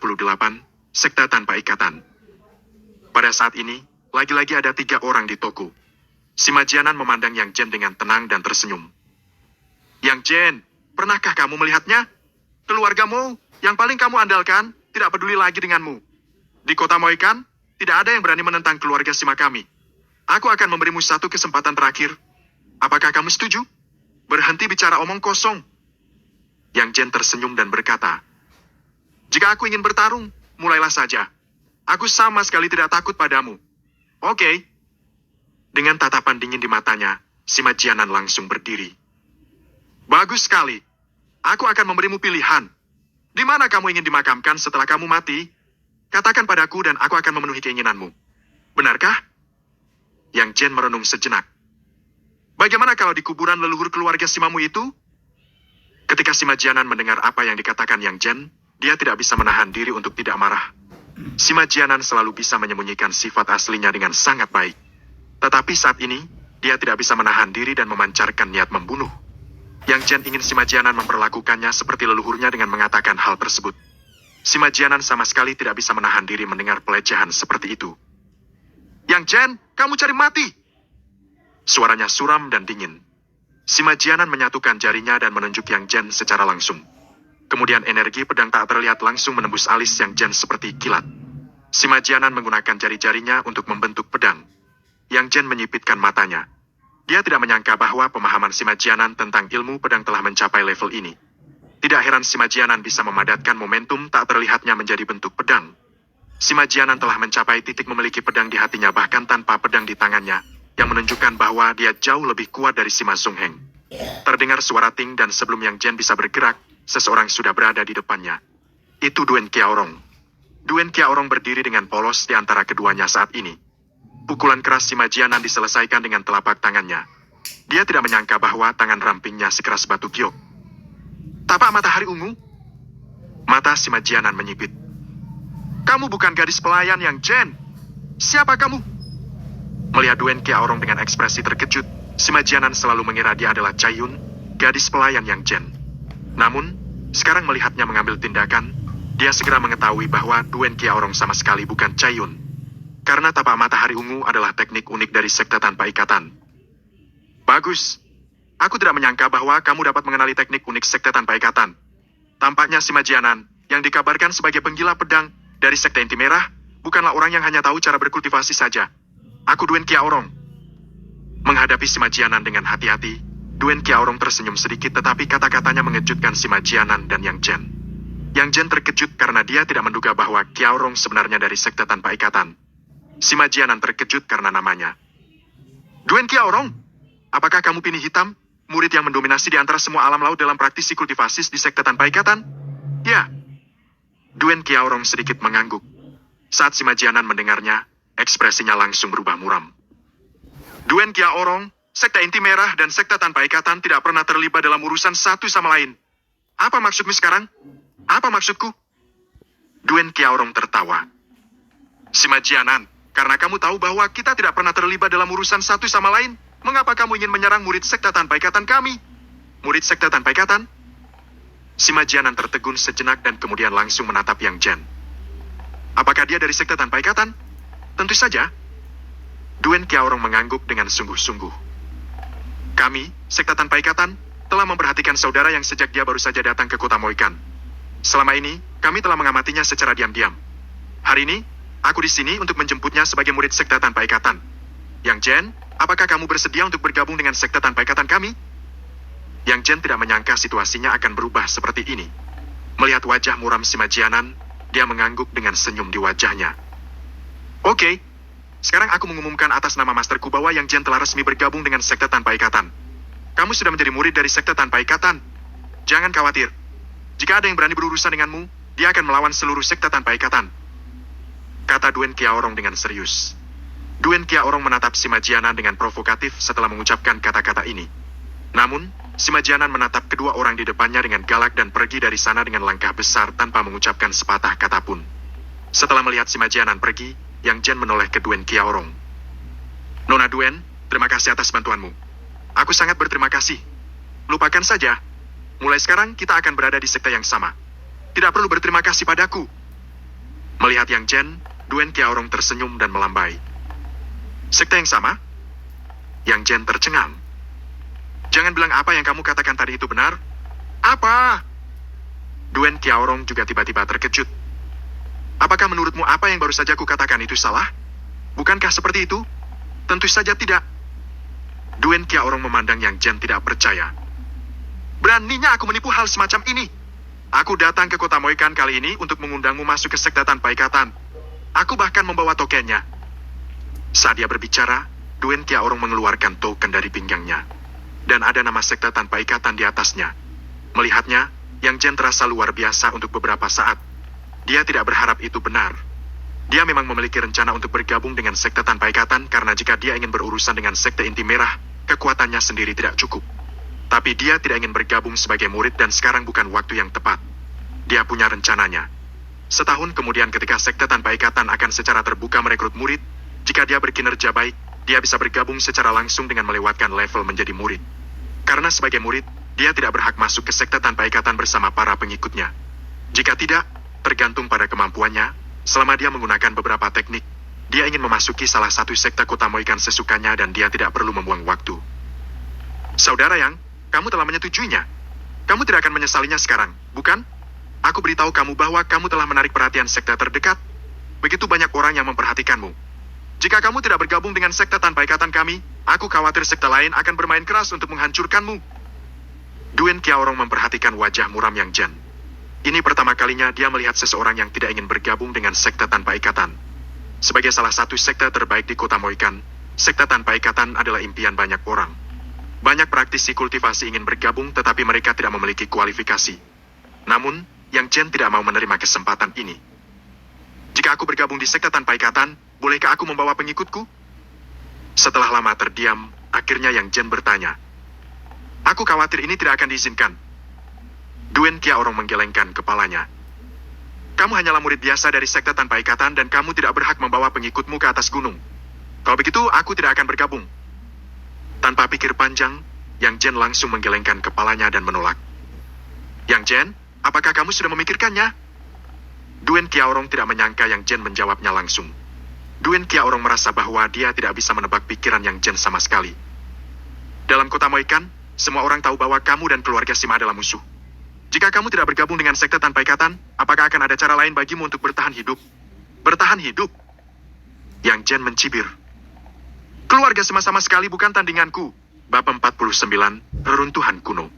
48, Sekte Tanpa Ikatan. Pada saat ini, lagi-lagi ada 3 orang di toko. Si Majianan memandang Yang Jen dengan tenang dan tersenyum. Yang Jen, pernahkah kamu melihatnya? Keluargamu, yang paling kamu andalkan, tidak peduli lagi denganmu. Di kota Moikan, tidak ada yang berani menentang keluarga Sima kami. Aku akan memberimu satu kesempatan terakhir. Apakah kamu setuju? Berhenti bicara omong kosong. Yang Jen tersenyum dan berkata, jika aku ingin bertarung, mulailah saja. Aku sama sekali tidak takut padamu. Oke. Dengan tatapan dingin di matanya, si Majianan langsung berdiri. Bagus sekali. Aku akan memberimu pilihan. Di mana kamu ingin dimakamkan setelah kamu mati? Katakan padaku dan aku akan memenuhi keinginanmu. Benarkah? Yang Jen merenung sejenak. Bagaimana kalau di kuburan leluhur keluarga Simamu itu? Ketika si Majianan mendengar apa yang dikatakan Yang Jen, dia tidak bisa menahan diri untuk tidak marah. Si Majianan selalu bisa menyembunyikan sifat aslinya dengan sangat baik. Tetapi saat ini, dia tidak bisa menahan diri dan memancarkan niat membunuh. Yang Jen ingin si Majianan memperlakukannya seperti leluhurnya dengan mengatakan hal tersebut. Si Majianan sama sekali tidak bisa menahan diri mendengar pelecehan seperti itu. Yang Jen, kamu cari mati! Suaranya suram dan dingin. Si Majianan menyatukan jarinya dan menunjuk Yang Jen secara langsung. Kemudian energi pedang tak terlihat langsung menembus alis Yang Jen seperti kilat. Si Majianan menggunakan jari-jarinya untuk membentuk pedang. Yang Jen menyipitkan matanya. Dia tidak menyangka bahwa pemahaman si Majianan tentang ilmu pedang telah mencapai level ini. Tidak heran si Majianan bisa memadatkan momentum tak terlihatnya menjadi bentuk pedang. Si Majianan telah mencapai titik memiliki pedang di hatinya bahkan tanpa pedang di tangannya, yang menunjukkan bahwa dia jauh lebih kuat dari si Ma Sung Heng. Terdengar suara ting dan sebelum Yang Jen bisa bergerak, seseorang sudah berada di depannya. Itu Duen Kiaorong. Duen Kiaorong berdiri dengan polos di antara keduanya saat ini. Pukulan keras si Majianan diselesaikan dengan telapak tangannya. Dia tidak menyangka bahwa tangan rampingnya sekeras batu giok. Tapak matahari ungu? Mata si Majianan menyipit. Kamu bukan gadis pelayan Yang Jen. Siapa kamu? Melihat Duen Kiaorong dengan ekspresi terkejut, si Majianan selalu mengira dia adalah Cai-yun, gadis pelayan Yang Jen. Namun, sekarang melihatnya mengambil tindakan, dia segera mengetahui bahwa Duen Kiaorong sama sekali bukan Cai-yun. Karena tapak matahari ungu adalah teknik unik dari Sekte Tanpa Ikatan. Bagus. Aku tidak menyangka bahwa kamu dapat mengenali teknik unik Sekte Tanpa Ikatan. Tampaknya si Majianan, yang dikabarkan sebagai penggila pedang dari Sekte Inti Merah, bukanlah orang yang hanya tahu cara berkultivasi saja. Aku Duen Kiaorong. Menghadapi si Majianan dengan hati-hati, Duen Kiaorong tersenyum sedikit tetapi kata-katanya mengejutkan si Majianan dan Yang Jen. Yang Jen terkejut karena dia tidak menduga bahwa Kiaorong sebenarnya dari Sekte Tanpa Ikatan. Si Majianan terkejut karena namanya. Duen Kiaorong, apakah kamu Pini Hitam, murid yang mendominasi di antara semua alam laut dalam praktisi kultivasi di Sekte Tanpa Ikatan? Ya. Duen Kiaorong sedikit mengangguk. Saat si Majianan mendengarnya, ekspresinya langsung berubah muram. Duen Kiaorong, Sekte Inti Merah dan Sekte Tanpa Ikatan tidak pernah terlibat dalam urusan satu sama lain. Apa maksudmu sekarang? Apa maksudku? Duen Kiaorong tertawa. Si Majianan, karena kamu tahu bahwa kita tidak pernah terlibat dalam urusan satu sama lain, mengapa kamu ingin menyerang murid Sekte Tanpa Ikatan kami? Murid Sekte Tanpa Ikatan? Si Majianan tertegun sejenak dan kemudian langsung menatap Yang Jen. Apakah dia dari Sekte Tanpa Ikatan? Tentu saja. Duen Kiaorong mengangguk dengan sungguh-sungguh. Kami, Sekte Tanpa Ikatan, telah memperhatikan saudara yang sejak dia baru saja datang ke kota Moikan. Selama ini, kami telah mengamatinya secara diam-diam. Hari ini, aku di sini untuk menjemputnya sebagai murid Sekte Tanpa Ikatan. Yang Jen, apakah kamu bersedia untuk bergabung dengan Sekte Tanpa Ikatan kami? Yang Jen tidak menyangka situasinya akan berubah seperti ini. Melihat wajah muram si Majianan, dia mengangguk dengan senyum di wajahnya. Oke, sekarang aku mengumumkan atas nama masterku bahwa Yang Jen telah resmi bergabung dengan Sekte Tanpa Ikatan. Kamu sudah menjadi murid dari Sekte Tanpa Ikatan. Jangan khawatir. Jika ada yang berani berurusan denganmu, dia akan melawan seluruh Sekte Tanpa Ikatan. Kata Duen Kiaorong dengan serius. Duen Kiaorong menatap si Majianan dengan provokatif setelah mengucapkan kata-kata ini. Namun, si Majianan menatap kedua orang di depannya dengan galak dan pergi dari sana dengan langkah besar tanpa mengucapkan sepatah kata pun. Setelah melihat si Majianan pergi, Yang Jen menoleh ke Duen Kiaorong. Nona Duen, terima kasih atas bantuanmu. Aku sangat berterima kasih. Lupakan saja. Mulai sekarang kita akan berada di sekte yang sama. Tidak perlu berterima kasih padaku. Melihat Yang Jen, Duen Qiaorong tersenyum dan melambai. Sekte yang sama? Yang Jen tercengang. Jangan bilang apa yang kamu katakan tadi itu benar. Apa? Duen Qiaorong juga tiba-tiba terkejut. Apakah menurutmu apa yang baru saja kukatakan itu salah? Bukankah seperti itu? Tentu saja tidak. Duen Qiaorong memandang Yang Jen tidak percaya. Beraninya aku menipu hal semacam ini. Aku datang ke kota Moikan kali ini untuk mengundangmu masuk ke sekte tanpa ikatan. Aku bahkan membawa tokennya. Saat dia berbicara, Duen Qiaorong mengeluarkan token dari pinggangnya. Dan ada nama sekte tanpa ikatan di atasnya. Melihatnya, Yang Jen terasa luar biasa untuk beberapa saat. Dia tidak berharap itu benar. Dia memang memiliki rencana untuk bergabung dengan sekte tanpa ikatan karena jika dia ingin berurusan dengan sekte inti merah, kekuatannya sendiri tidak cukup. Tapi dia tidak ingin bergabung sebagai murid dan sekarang bukan waktu yang tepat. Dia punya rencananya. Setahun kemudian ketika sekte tanpa ikatan akan secara terbuka merekrut murid, jika dia berkinerja baik, dia bisa bergabung secara langsung dengan melewatkan level menjadi murid. Karena sebagai murid, dia tidak berhak masuk ke sekte tanpa ikatan bersama para pengikutnya. Jika tidak, tergantung pada kemampuannya, selama dia menggunakan beberapa teknik, dia ingin memasuki salah satu sekte kota Moikan sesukanya dan dia tidak perlu membuang waktu. Saudara Yang, kamu telah menyetujuinya. Kamu tidak akan menyesalinya sekarang, bukan? Aku beritahu kamu bahwa kamu telah menarik perhatian sekte terdekat. Begitu banyak orang yang memperhatikanmu. Jika kamu tidak bergabung dengan sekte tanpa ikatan kami, aku khawatir sekte lain akan bermain keras untuk menghancurkanmu. Duen Qiaorong memperhatikan wajah muram Yang Jen. Ini pertama kalinya dia melihat seseorang yang tidak ingin bergabung dengan sekte tanpa ikatan. Sebagai salah satu sekte terbaik di kota Moikan, sekte tanpa ikatan adalah impian banyak orang. Banyak praktisi kultivasi ingin bergabung tetapi mereka tidak memiliki kualifikasi. Namun, Yang Jen tidak mau menerima kesempatan ini. Jika aku bergabung di sekte tanpa ikatan, bolehkah aku membawa pengikutku? Setelah lama terdiam, akhirnya Yang Jen bertanya. Aku khawatir ini tidak akan diizinkan. Duen Qiaorong menggelengkan kepalanya. Kamu hanyalah murid biasa dari sekte tanpa ikatan dan kamu tidak berhak membawa pengikutmu ke atas gunung. Kalau begitu, aku tidak akan bergabung. Tanpa pikir panjang, Yang Jen langsung menggelengkan kepalanya dan menolak. Yang Jen, apakah kamu sudah memikirkannya? Duen Qiaorong tidak menyangka Yang Jen menjawabnya langsung. Duen Qiaorong merasa bahwa dia tidak bisa menebak pikiran Yang Jen sama sekali. Dalam kota Moikan, semua orang tahu bahwa kamu dan keluarga Sima adalah musuh. Jika kamu tidak bergabung dengan sekte tanpa ikatan, apakah akan ada cara lain bagimu untuk bertahan hidup? Bertahan hidup? Yang Jen mencibir. Keluarga sama-sama sekali bukan tandinganku. Bab 49, Reruntuhan Kuno.